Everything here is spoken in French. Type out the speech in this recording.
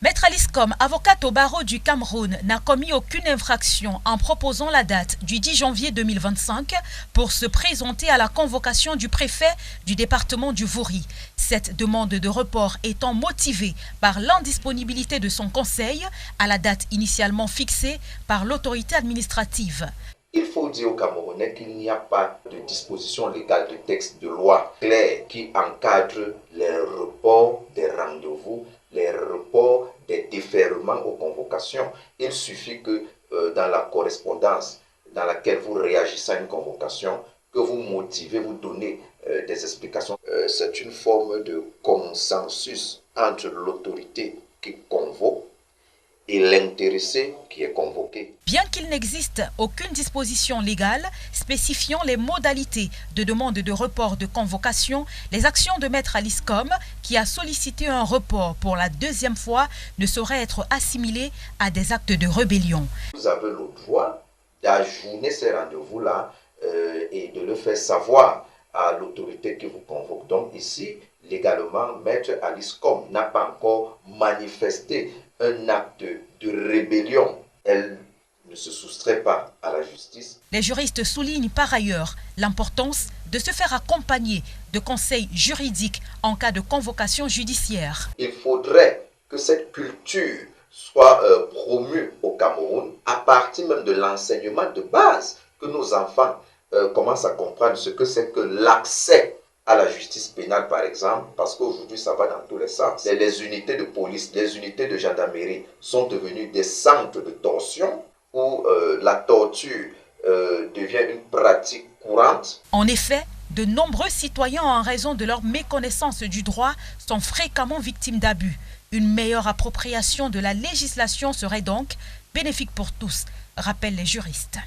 Maître Alice Com, avocate au barreau du Cameroun, n'a commis aucune infraction en proposant la date du 10 janvier 2025 pour se présenter à la convocation du préfet du département du Vouri. Cette demande de report étant motivée par l'indisponibilité de son conseil à la date initialement fixée par l'autorité administrative. Il faut dire aux Camerounais qu'il n'y a pas de disposition légale de texte de loi clair qui encadre les reports des rendez-vous, les reports des déferlements aux convocations. Il suffit que dans la correspondance dans laquelle vous réagissez à une convocation, que vous motivez, vous donnez des explications. C'est une forme de consensus entre l'autorité qui convoque et l'intéressé qui est convoqué. Bien qu'il n'existe aucune disposition légale spécifiant les modalités de demande de report de convocation, les actions de Maître Alice Com, qui a sollicité un report pour la deuxième fois, ne sauraient être assimilées à des actes de rébellion. Vous avez le droit d'ajourner ces rendez-vous-là et de le faire savoir à l'autorité qui vous convoque. Donc ici, légalement, Maître Alice Com n'a pas encore manifesté un acte de rébellion. Elle ne se soustrait pas à la justice. Les juristes soulignent par ailleurs l'importance de se faire accompagner de conseils juridiques en cas de convocation judiciaire. Il faudrait que cette culture soit promue au Cameroun à partir même de l'enseignement de base, que nos enfants commencent à comprendre ce que c'est que l'accès à la justice pénale, par exemple, parce qu'aujourd'hui, ça va dans tous les sens. Les unités de police, les unités de gendarmerie sont devenues des centres de torsion où la torture devient une pratique courante. En effet, de nombreux citoyens, en raison de leur méconnaissance du droit, sont fréquemment victimes d'abus. Une meilleure appropriation de la législation serait donc bénéfique pour tous, rappellent les juristes.